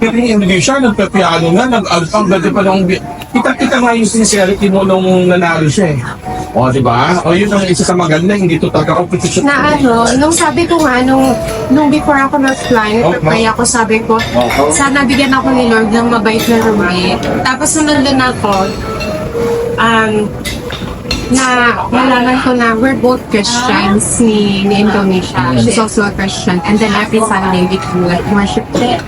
Pero hindi siya, nagpapiano na, nag-alpang, ganda pa lang. Kita-kita nga yung sincerity mo nung nanalo siya eh. O, di ba? O, yun ang isa sa maganda, hindi total ka-competition. Na ano, nung sabi ko nga, nung before ako nag-fly, nag-pray ako, sabi ko, sana bigyan ako ni Lord ng mabait na roommate. Tapos nung nandun ako, na nalaman ko na we're both Christians ni Indonesia. She's also a Christian. And then every Sunday, we can like worship there.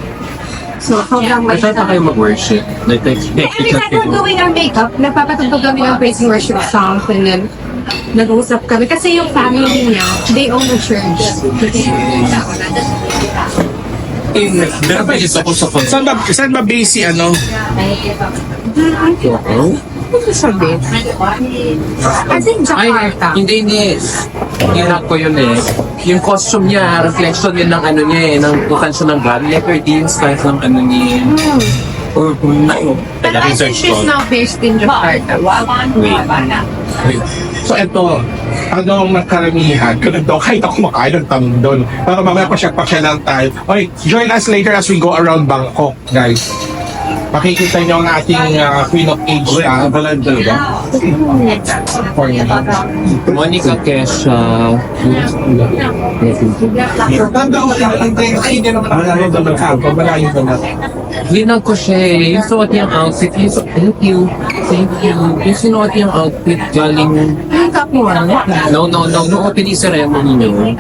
So, sobrang Saan pa kayo mag-worship? every time we're doing our makeup, nagpapatugtog kami ng praise and worship songs and then nag-uusap kami. Kasi yung family niya, they own a church. Pero pa isa ko sa phone. Saan ba base si ano? Ano sabi? I think Jakarta. Hindi. Hirap ko yun eh. Yung costume niya, reflection yun ng ano niya eh, ng kansyon ng God. Letter D yung style ng ano niya. Or But I think she's now based in Jakarta. So ito, ano ang makaramihan? Ganun daw, kahit ako makain ng tanong doon. Para mamaya pa siya lang tayo. Okay, join us later as we go around Bangkok, guys. Makikita niyo ang ating Queen of Asia. Balan talaga. Monica Kesha. Tanda ko lang, hindi naman ako doon malayo na. Linag ko siya eh. Yung suot niyang outfit. Thank you. Yung sinuot niyang outfit galing... No. No opening ceremony niyo.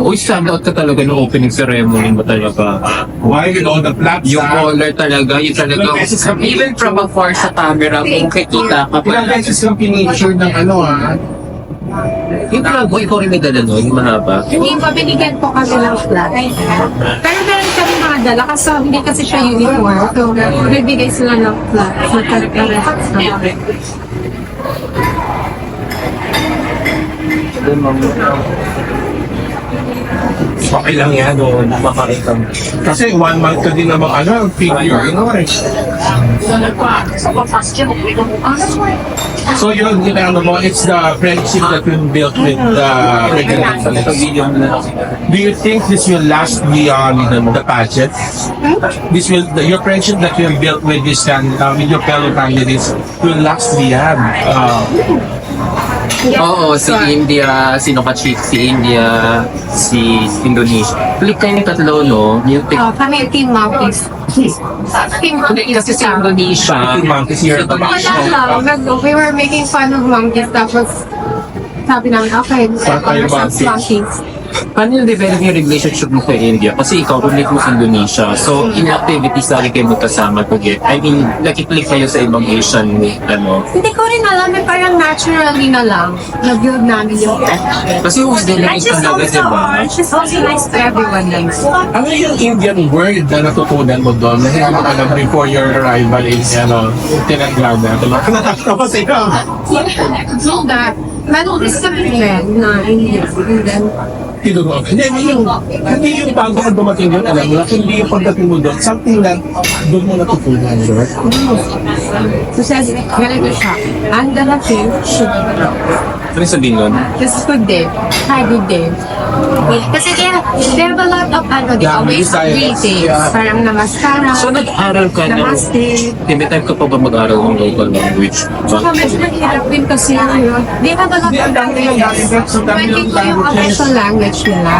Uy, stand out ka talaga no opening ceremony mo talaga. Why, you know, the flat Yung color talaga, yung talaga. Even from afar sa camera, kung kikita ka Ilang pa. beses lang pinicture ng ano Yung flag mo, ikaw rin may dala no, yung mahaba. Hindi pa binigyan po kami ng flag. Pero meron kami mga dala kasi hindi kasi siya uniform. So, bibigay sila ng flag. Okay lang yan, makakita mo. Kasi 1 month ka din namang figure, So yun, it's the friendship that we built with the Do you think this will last beyond the pageant? Your friendship that you have built with this with your fellow candidates will last beyond. Oo, si India, si India, si Indonesia. Click kayo yung tatlo, no? Yung Kami Team Monkeys. Team Monkeys kasi si Indonesia. Monkeys here. Wala lang. We were making fun of monkeys. Tapos sabi namin, okay, tayo monkeys. Paano yung develop yung relationship mo kay India? Kasi ikaw, roommate mo sa Indonesia. So, in activities lagi kayo magkasama together. I mean, nakiklik kayo sa ibang Asian, Hindi ko rin alam, parang naturally na lang. Na-build namin yung friendship. Kasi who's the And limit talaga, diba? she's also nice to everyone. Ano yung Indian word na natutunan mo doon? Na hindi mo alam before your arrival in Tinanglada. Nakakatawa sa ikaw. So that, meron din sa friend na Indian. And then, Tinuro. Hindi yung bago ka dumating yun, alam mo, hindi yung pagdating mo doon, something lang doon mo natutunan. so says, ganito siya. Ang darating, Ano sabihin nun? just good day. Hi, good day. Kasi they have a lot of ways of greeting. Parang namaskara, So, nag-aral ka ng... namaste. Timitype ka pa ba mag-aral ng local language? Tsaka medyo mahirap din kasi they have a lot of languages. 22 yung official language nila.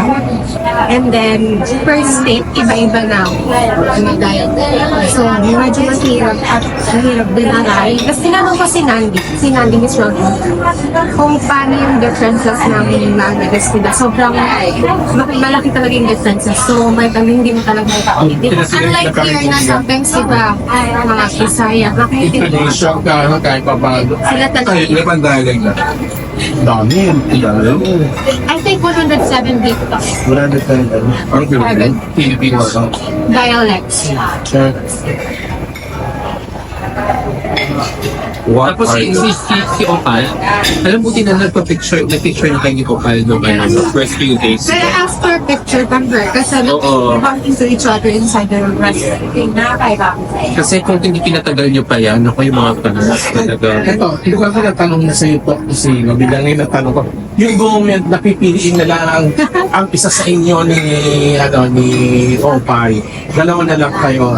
And then, per state, iba-iba na ang dialect. So, medyo mahirap at mahirap din aral. Kasi tinanong ko si Nandi is wrong, kung paano yung differences ng languages nila. Sobrang malaki talaga yung differences. So, may hindi mo talaga unlike here na sometimes iba, mga Bisaya, makikita Shock ka, kahit pa bago. sila talaga. Ay, ilan ang dialect na? Dami yun. I think 170 Wala na tayo. Ang Filipino. dialects. Sure. What Tapos si Opal, alam mo din na nagpa-picture na kayo ni Opal nung first few days. Pero after picture from her, kasi Oo. bumping to each other inside the restaurant. Kasi kung hindi pinatagal nyo pa yan, ako yung mga panas talaga. Ito, hindi ko ako natanong na sa'yo to kasi biglang ngayon natanong ko. Yung moment na pipiliin na lang ang isa sa inyo ni Opay, dalawa na lang kayo.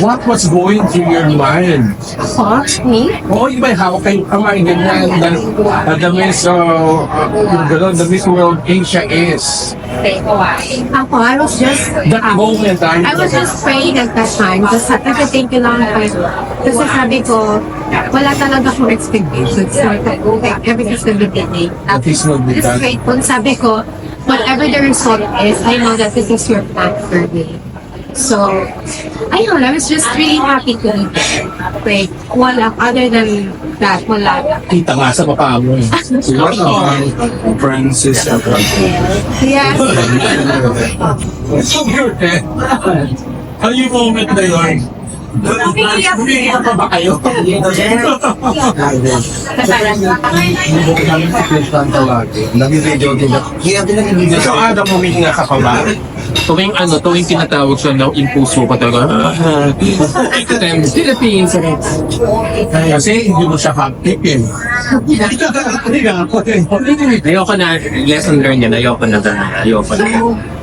What was going through your mind? Ako? Me? Oo, yung may hawak kayong kamay, ganyan. The Miss, yung gano'n, the Miss World Asia is. Ako, I was just, That moment, I was just praying at that time. Kasi nag-thank you lang ako. Kasi sabi ko, wala talaga akong expectations. So, everything's gonna be okay. At least will be Just done. grateful. Sabi ko, whatever the result is, I know that this is your plan for me. So, ayun, I was just really happy to be there. Wait, wala, other than that, wala. Kita nga sa mukha mo eh. Francis Yes. So good eh. Ano yung moment na yun? Umiiyak pa ba kayo? So Adam, humihinga ka pa ba? Tuwing tinatawag siya na impuso ka talaga. Philippines. Kasi hindi mo siya haptikin. Ayoko na, lesson learned yan, ayoko na.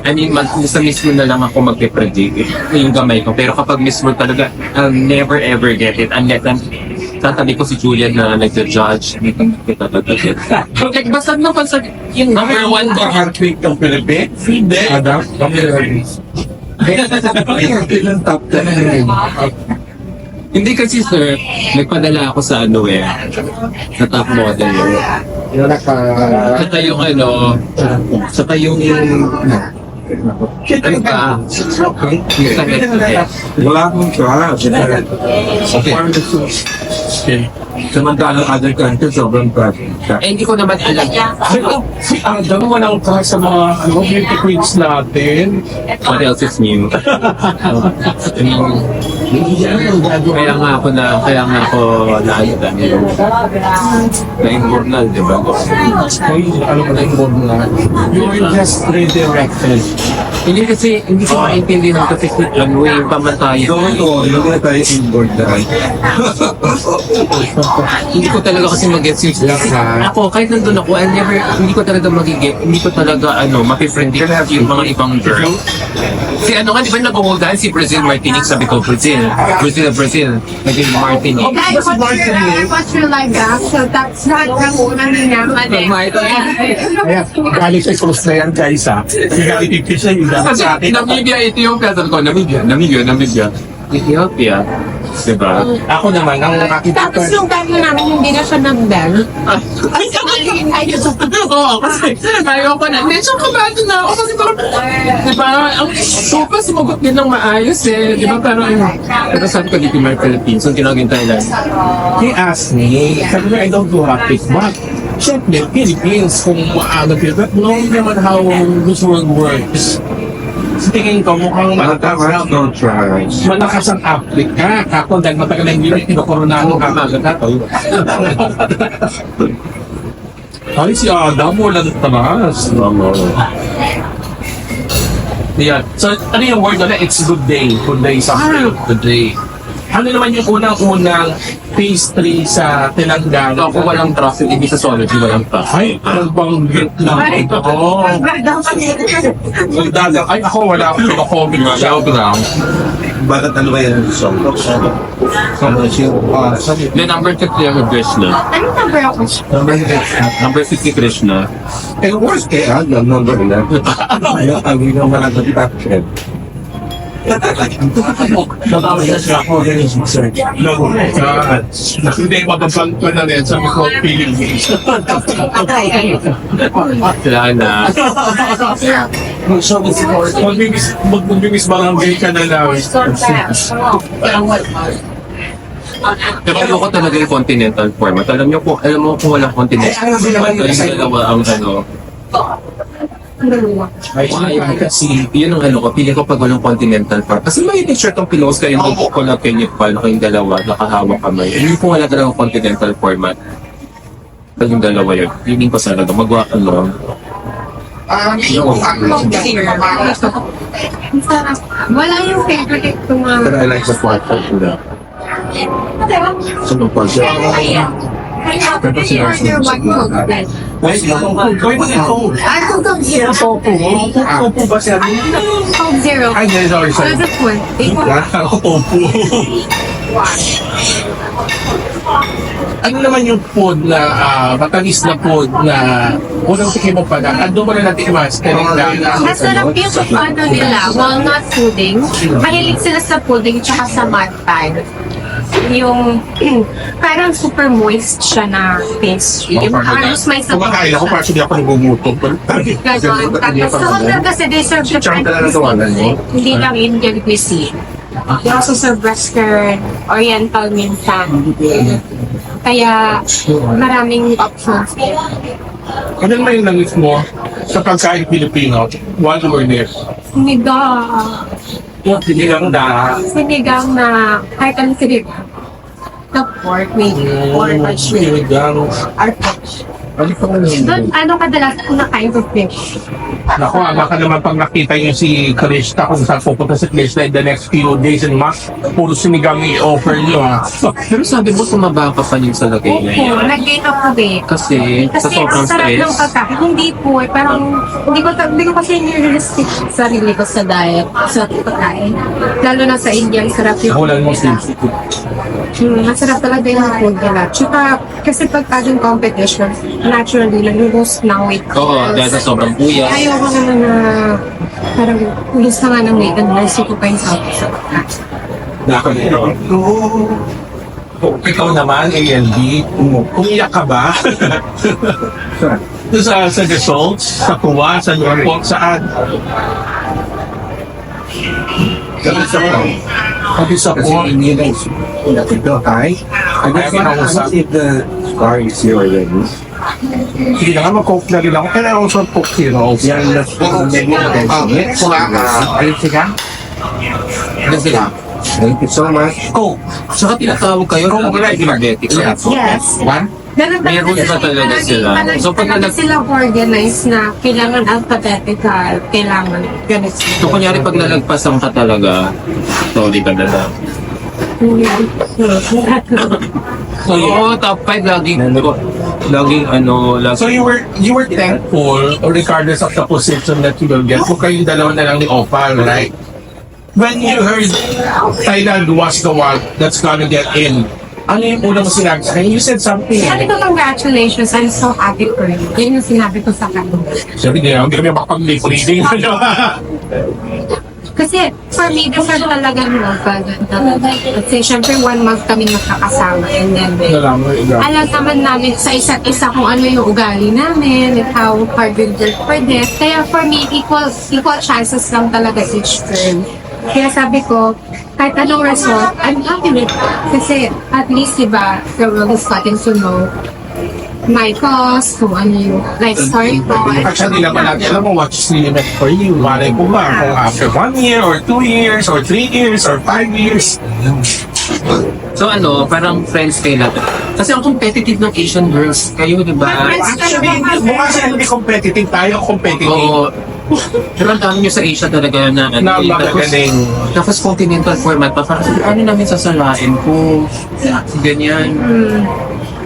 I mean, sa mismo na lang ako magpe-predict yung gamay ko. Pero kapag mismo talaga, I'll never ever get it unless tatabi ko si Julian na nagja-judge. Like, basta naman sa yung number one ba heartbeat ng Philippines? Hindi. Adam? Ilang top 10? Hindi kasi sir, nagpadala ako sa sa top model yun. Saka yung saka yung ano pa? Wala akong charge. Samantalang other countries, sobrang practice. Eh, hindi ko naman alam. Si Adam, walang ka sa mga beauty queens natin. What else is new? Kaya nga ako na na-informal, di ba? Ay, ano ba na yung na? You were just redirected. Hindi ko maintindihan kasi ano yung pamantayan. Hindi na tayo inboard na. Hindi ko talaga kasi mag-get yung ako, kahit nandun ako, hindi ko talaga hindi ko talaga mapipredict yung mga ibang girl. Si di ba nag-uuldahan si Brazil Martinique, sabi ko Brazil, naging Martinique. Guys, what's your life back? So that's not ang naman eh. Kaya, galing sa cruise na yan, guys, ha? Galing picture yung dapat Kasi sa atin. Namibia, Ethiopia, sabi ko, Namibia. Ethiopia. Diba? Ako naman, ang nakita ko. Tapos yung time namin, hindi na siya nag-bell. Oo, kasi ayoko na. Hindi, siya kabado na ako. Kasi parang, diba, ang sopa sumagot din ng maayos eh. Diba, parang, pero sabi ko dito may Philippines, so tinawagin Thailand. He asked me, sabi ko, I don't do hot pick, but syempre, Philippines, kung maano feel, but knowing naman how this world works, sa tingin ko, mukhang malakas ang applic ka. Ako, dahil matagal na hindi pinakoronado ka agad nato. Ay, si Adam, wala na tamas. Yeah. So, ano yung word na? It's good day. Good day sa good day. Ano naman yung unang-unang pastry sa Telanggana? Ako walang traffic, hindi sa Sology, walang traffic. Ay, ang banggit lang. Oo. Ay, ako wala akong comment siya. Bakit ano ba yan? The number 50 ako Krishna. Anong number ako? Number 50 Krishna. Eh, worst kaya, number 11. Ang ginong malagot tapos. Natawa siya ako. No, God. Hindi, matasan ko na rin. Sabi ko, Philippines. Sila na. Magbibis barangay ka na lang. Pero ayoko talaga yung continental format. Alam mo kung walang continental, dalawa ang Dalawa. Ay, kasi Yun ang ano ko, pili ko pag walang continental part. Kasi may picture tong pinost kayo ng ko na Kenya Pal, kayong dalawa, nakahawak kamay. Hindi po wala talagang continental format. Pag yung dalawa yun, feeling ko sana magawa ka lang. Coke Zero. Ang sarap. Wala yung favorite ko mga... But I like the part of the some part. Order one Coke then. Coke Zero. Opo ba siya? Coke Zero. Ay, sorry, sorry. That's one. Opo. Ano naman yung food na matamis na food na unang tikim mo pa na ando mo na natin i-master Masarap yung ano nila, walnut pudding. Mahilig sila sa pudding tsaka sa mud pie. Yung parang super moist siya na pastry. Halos may kumakain ako para hindi ako nagugutom. Ganon. Tapos sa hotel kasi they serve different cuisine. Hindi lang Indian cuisine. They also serve Western, Oriental minsan. Kaya maraming options. Ano naman yung langis mo sa pagkain Pilipino? One word there. Sinigang. Sinigang na. Sinigang na kahit anong sinigang. The pork, maybe. Or shrimp. Sinigang. Or fish. Ano pa nga yun? Doon, kadalas ko na kinds of fish. Naku, baka naman pag nakita niyo si Krista kung saan pupunta si Krista in the next few days and months, puro sinigang i-offer niyo ha. Pero sabi mo, sumaba ka pa yung sa lagay na Opo, yan. nag-gain ako din. Kasi sa Kasi sobrang ang sarap ng stress. pagkain. Hindi po eh. Parang, hindi ko kasi nire-restrict sarili ko sa diet, sa pagkain. Lalo na sa India, ang sarap yung Wala mo nila. Masarap talaga yung food nila. Tsaka, kasi pag aging competition, naturally, nag-lose ng weight. Oo, dahil sa sobrang buya. Ayoko naman na parang gusto nga ng weight and mercy ko pa yung sa Ikaw naman, ALB, umiyak ka ba? sa results, sa kuha, sa report, saan? Pati sa Kasi po. hindi na ito, hi. I just want to see if the star is here already. Hindi na nga, mag-coke na rin ako. And I also cook heroes. Yan, that's maybe attention. Ayun, sige. Ano sila? Thank you so much. Coke. Saka tinatawag kayo Kung wala, diabetic. Yes. One? Ganun May rules ba talaga sila? So, pag talaga nalag- sila organized na kailangan alphabetical, kailangan ganito. So, kunyari pag nalagpasan ka talaga, sorry ka na lang. Oo, top 5 laging So you were thankful, regardless of the position that you will get, kung kayong dalawa na lang ni Opal, right? When you heard Thailand was the one that's gonna get in, ano yung unang mo sinabi sa kanya? You said something. Sabi ko, congratulations, I'm so happy for you. Yun yung sinabi ko sa kanya. Sabi niya, hindi kami makapag-lip reading. Kasi for me, deserve talaga ng talaga. Kasi syempre 1 month kami magkakasama and then alam naman namin sa isa't isa kung ano yung ugali namin and how hard we work for this. Kaya for me, equal chances lang talaga each term. Kaya sabi ko, kahit anong result, I'm happy with it. Kasi at least, diba, the world is starting to know my cause, kung ano yung life story ko. Actually, naman natin alam mo what's the limit for you. Malay ko ba kung after 1 year or 2 years or 3 years or 5 years. So ano, parang friends kayo natin. Kasi ang competitive ng Asian girls, kayo diba? Actually, mukha sila hindi competitive, tayo competitive. Oo. Pero ang dami nyo sa Asia talaga na Na magagaling. Tapos continental format pa. Parang ano namin sasalain ko. Ganyan.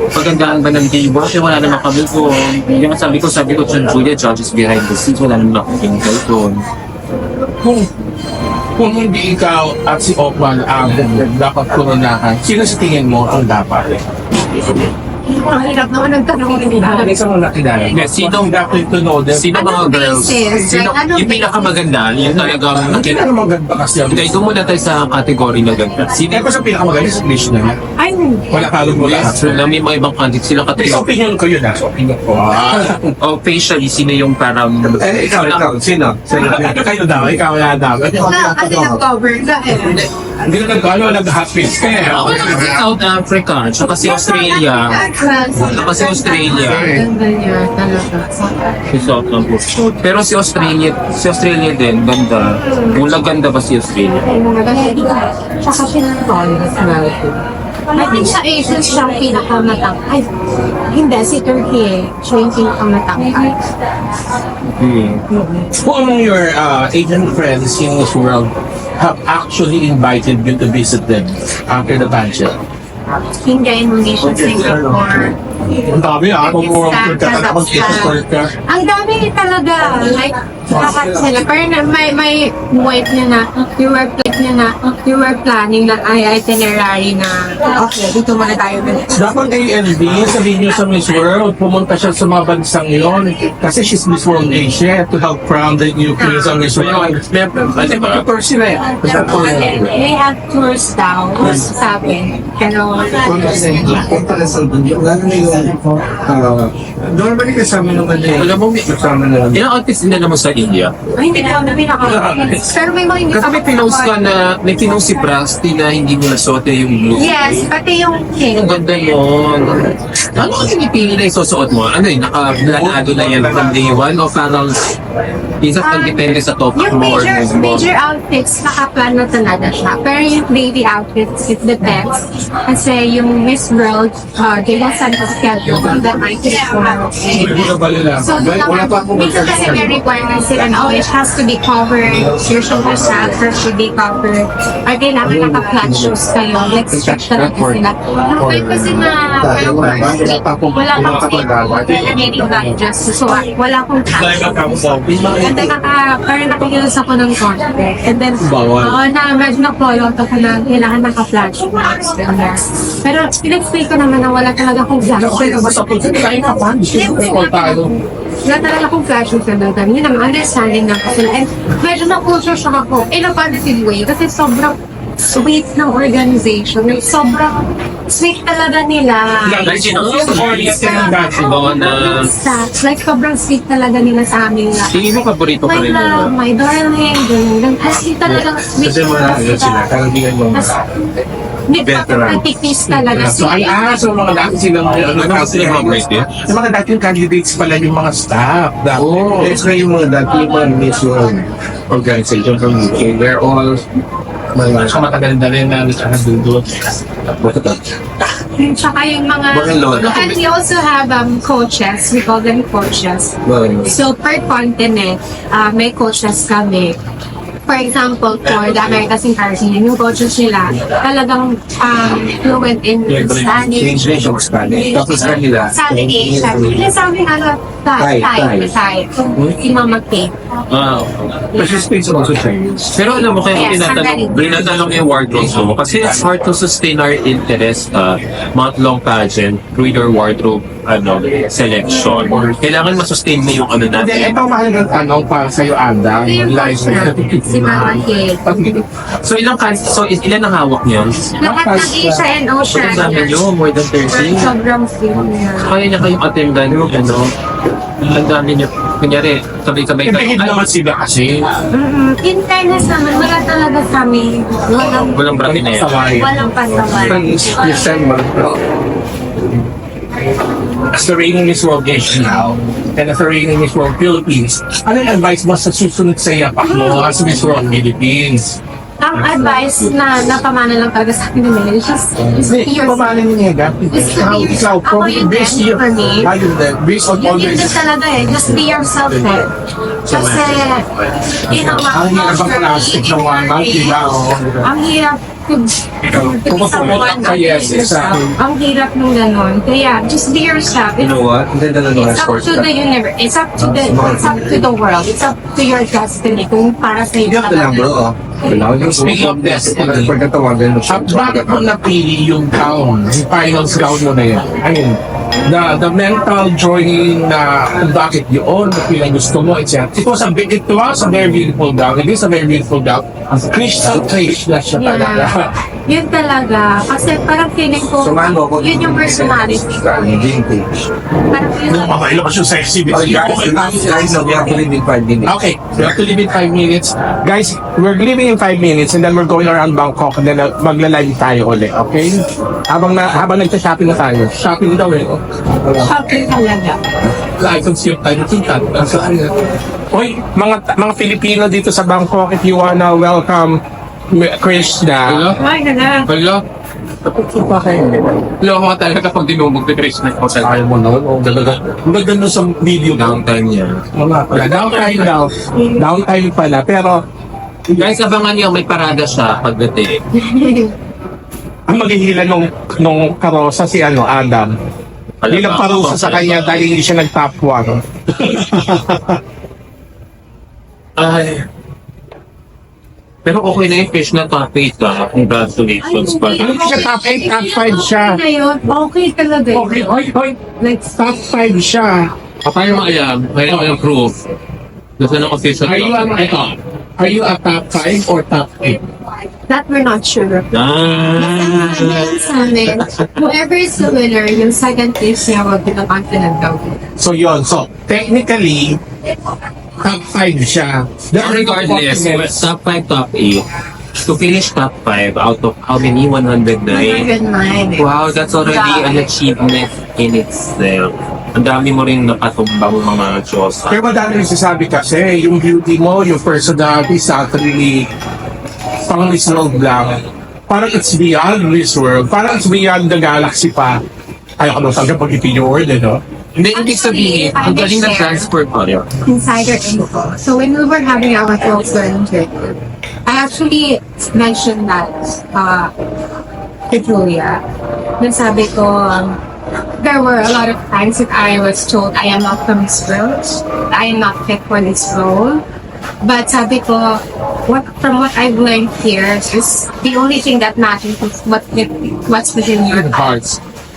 Pagandaan ba ng table? Kasi wala naman kami ko. Yung sabi ko, John Julia, judges behind the scenes. Wala naman akong tinggal doon. Kung hindi ikaw at si Opal ang dapat kurunahan, sino sa tingin mo ang dapat? Ang hirap naman ang tanong nila. Isa mo nakilala. Yes, Sinong dapat to know them? Sino mga Anong girls? basis? Sino, Like, anong yung pinakamaganda, yung talagang Hindi na maganda kasi ang Hindi, doon muna tayo sa category na ganda. Sino Kaya ko sa pinakamaganda sa English na yan. Ay, Wala kalong mo lahat. So, may mga ibang context sila Sa category. opinion ko yun sa opinion ko. O facially, sino yung parang... Ikaw, sino? Kayo daw, ikaw na daw. kasi nag-cover ka eh. Hindi na nagkano, nag-hot face ka eh. Ako naman sa South Africa, tsaka si Australia. Kasi Australia. Ganda niya, talaga. Si South ng puso. Pero si Australia din, ganda. Mula ganda ba si Australia? Tsaka pinag-tolerance na ito. I think sa Asian siya ang pinakamatang. Ay, hindi, si Turkey eh. Siya yung pinakamatang. Who among your Asian friends in this world have actually invited you to visit them after the pageant? India, Indonesia, Singapore. Ang dami Kazakhstan. Ang dami talaga. Like, lahat sila. Pero may wife niya na, you were planning na itinerary na, okay, dito muna tayo. Dapat ANB, sabihin niyo sa Miss World, pumunta siya sa mga bansang yon kasi she's Miss World Asia to help crown the new queen sa Miss World. Kasi mag-tour sila eh. They have tours daw. Sabi. Pero, Normally kasama naman eh. Alam mo, Kasama na lang. ilang artist na naman sa India? ay, hindi ko na Pero may mga hindi Kasi may pinost ka na, may pinost si Prasti na hindi mo nasuot yung blue. Yes, pati yung Ang king. ganda yun. Ano kasi pinipili na isusuot mo? Ano yun, naka-blanado na yan from day one? O parang, minsan pag depende sa topic Yung mo or mood mo? major outfits, nakaplan na talaga siya. Pero yung baby outfits, it depends. Kasi yung Miss World, they will send a schedule that I can So, dito kasi may requirements sila na, oh, it has to be covered, your shoulder straps should be covered, or kailangan naka-flat shoes kayo, like strict talaga sila. Yung kasi na, wala kang remaining badges, so wala akong tax. And then, parang nakikilos ako ng konti. And then, medyo na-follow ako na kailangan naka-flat shoes. Pero, pinag-explain ko naman na wala talaga akong flat shoes. Wala talaga akong fashion sa data. Yun ang understanding na kasi. And medyo na-culture shock ako in a positive way kasi sobrang sweet ng organization. Sobrang sweet talaga nila. Like, sobrang sweet talaga nila sa amin. Tingin mo paborito ka My rin love, yun? my darling, ganun. As in talagang sweet. Kasi mga ano sila, karamihan mo. Nagpapatitis talaga So, so mga dati silang Ano sila mga bracelet? yung mga dating candidates pala yung mga staff. Oh, it's na yung mga dati yung mga Miss World organization from UK. They're all So matagal na rin na nakadudot. Tsaka yung mga... Mga lolo. And we also have coaches. We call them coaches. So, per continent, may coaches kami. For example, for the Americas in Caribbean, yung coaches nila, talagang fluent in Spanish. English or Spanish. Tapos kanila. Southeast Asian. Hindi sa amin, Thai. Si Mama Kate. Kasi space also Chinese. Pero alam mo, kaya Yes, binatanong yung wardrobe mo. Kasi it's hard to sustain our interest, month-long pageant, through your wardrobe selection. Kailangan masustain mo yung ano Hindi, natin. ito mahalagang tanong para sa'yo, Ada. Yung coach na, si Mama Kate. So ilan ang hawak niya? Lahat ng Asia and Oceania. Ang dami nyo, more than 30. Sobrang sweet niya. Kaya niya kayong attendan, ang dami niyo. Kunyari, sabay-sabay Ipihid naman sila kasi. In fairness naman, wala talaga kami. Walang brand na yan. Walang pasaway. December. As the reigning Miss World Asia now, and as the reigning Miss World Philippines, ano yung advice mo sa susunod sa yapak mo as Miss World Philippines? Ang advice na napamana lang talaga sa akin nila is just be yourself. Paano niya gap? Just to be yourself. Ako yun din, for me. Based on all Yun din this. talaga eh. Just be yourself eh. Kasi, Ang hirap ang plastic ng mga diba? ang hirap Pumapumunta ka, yes, exactly. Ang hirap ng ganon. Kaya, just be yourself. You know what? Hindi na lang It's up sports to the universe. It's up to the world. It's up to your destiny. Kung para sa You have the number, oh. Speaking of destiny, pagkatawagan mo siya. at bakit mo napili yung gown, yung finals gown mo na yan? I mean, the mental journey na kung bakit yun, yung gusto mo, etc. It was a very beautiful gown. It is a very beautiful gown. Crystal clear na siya talaga. Yun talaga. Kasi parang feeling ko, Samahan mo ako. yun yung personality ko. Vintage. Parang yun Yung mga ilabas yung sexy bits. Okay, guys, we have to leave in 5 minutes. Okay, we have to leave in 5 minutes. Guys, we're leaving in 5 minutes and then we're going around Bangkok and then magla-live tayo ulit, okay? Habang nagsa-shopping na tayo. Shopping daw eh. shopping talaga. License yung tayo tuntan. Hoy, mga Filipino dito sa Bangkok, if you wanna welcome Krishna. Ay, ganda. Hello? Hello ako talaga pag dinumog ni Chris na hotel. Ayaw mo na, ang ganda sa video na. Downtime niya. Wala, downtime daw. Downtime pala, pero Guys, abangan niyo, may parada siya pagdating. ang maghihila nung karosa si Adam. Hindi nagparusa sa kanya dahil hindi siya nag-top 1. Ay. Pero okay na yung fish na top 8 ka. Congratulations pa. Hindi siya top 8, top 5 siya. Ngayon, okay talaga. Okay, hoy, Like, top 5 siya. Paano mo alam? May naman yung proof. Gusto ng official. Are you a top 5 or top 8? that we're not sure. Ah. Basta sa amin, whoever is the winner, yung second place niya, wag na confident daw. So yun, so technically, top 5 siya. Regardless, top 5, top 8. To finish top 5 out of how many? 109? 109. Wow, that's already an achievement in itself. Ang dami mo rin nakatumbang mga Diyos. Pero madami yung sasabi kasi, yung beauty mo, yung personality, is actually pang this world lang. Parang it's beyond this world. Parang it's beyond the galaxy pa. Ayaw ko nung sabi pag yung word, no? Hindi, ibig sabihin, ang galing na transfer pa rin. Insider info. So when we were having our close learning trip, I actually mentioned that to Julia. Nasabi ko, there were a lot of times that I was told I am not from this world, I am not fit for this role. But sabi ko, from what I've learned here, is the only thing that matters is what's within your heart.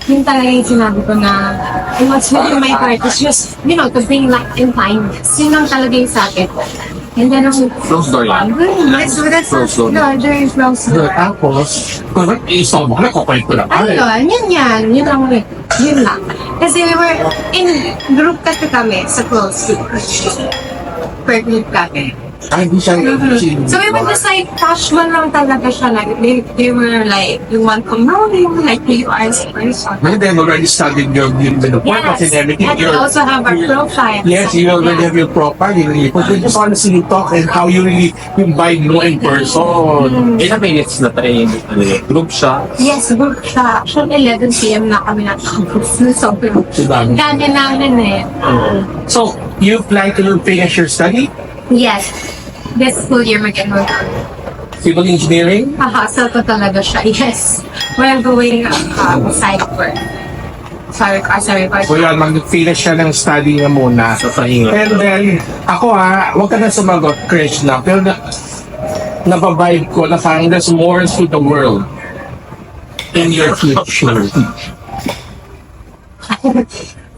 Yun talaga yung sinabi ko na, and what's within my heart is just, to bring light and kindness. Yun lang talaga yung sabi ko. And then, Close door lang. that's Close door. no, there is no Tapos, kung isa mo, nakukulit ko lang. Ayun, yun lang ulit. Yun lang. Kasi we were in group kasi kami sa close group. Per group kami. Ay, hindi siya So we were just like, casual lang talaga siya. Like, they were like, you want to know him? Like, you are as a person. And then already studied your purpose and everything. And we also have our profile. Yes, you already have your profile. But we just want to see you talk and how you really vibe mo in person. Ilang minutes na tayo group siya. Yes, group siya. Actually, 11 p.m. na kami natapos. Sobrang Dami. dami namin eh. So, you plan to finish your study? Yes. This school year, mag-enroll. Civil engineering? Hahasal ko talaga siya. Yes. We're going side work. Sorry. So yan, mag-finish siya ng study niya muna. Sa pahinga. And then, ako huwag ka na sumagot, Krishna. Pero nababibe ko na parang there's more to the world in your future.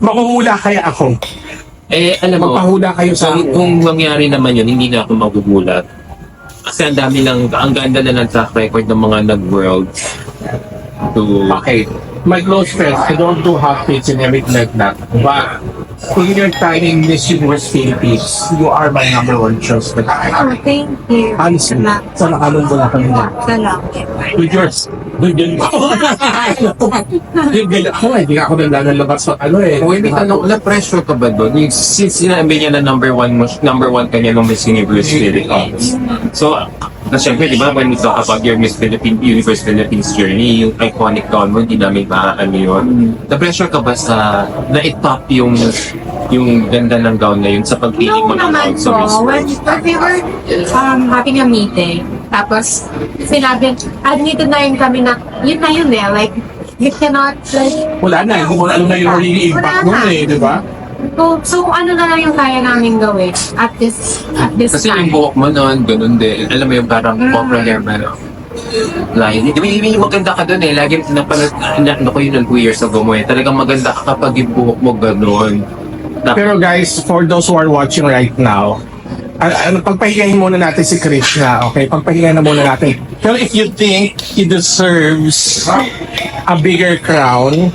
Makuhula kaya ako. Alam mo, Magpahula kayo sa kung mangyari naman yun, hindi na ako magugulat. Kasi ang ganda na ng track record ng mga nag-world. Okay, my close friends, I don't do hot pits and everything like that. But in your time in Miss Universe Philippines, you are my number one choice. But Oh, thank you. honestly, sa nakalong mo na kami na. Salamat. With yours. With your... Hindi ako nalalabas sa Kung hindi tanong, na-pressure ka ba doon? Since sinabi niya na number one ka niya ng Miss Universe Philippines. So, syempre, di ba, when we talk about your Miss Universe Philippines journey, yung iconic gown mo, hindi namin maaano yun. Na-pressure ka ba sa na-top yung ganda ng gown na yun sa pagpili mo No ng naman gown sa Miss po. When Universe? we were having a meeting, tapos sinabi, admitted na yun kami na, yun na yun eh, like, you cannot, like, Wala na, kung ano na yung really impact mo eh, di ba? so ano na lang yung kaya namin gawin at this Kasi time. yung buhok mo noon, ganun din. Alam mo yung parang opera hair mo. Line. Di ba yung maganda ka doon eh. Lagi ko yun 2 years ago mo eh. Talagang maganda ka kapag yung buhok mo ganun. Pero guys, for those who are watching right now, pagpahingahin muna natin si Krishna, okay? Pagpahingahin na muna natin. Pero if you think he deserves a bigger crown,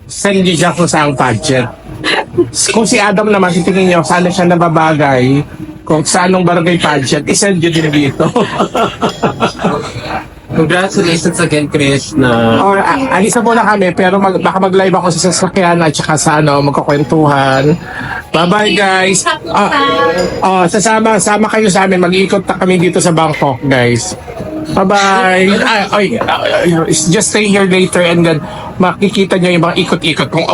send niyo siya kung saan budget. Kung si Adam naman, titingin niyo, saan siya nababagay, kung sa anong barangay budget, isend niyo din dito. Congratulations again, Krishna. Or alisa muna kami, pero baka mag-live ako sa sasakyan at saka sa magkukwentuhan. Bye-bye, guys. Sama kayo sa amin. Mag-iikot na kami dito sa Bangkok, guys. Bye-bye. Just stay here later and then makikita nyo yung mga ikot-ikot kung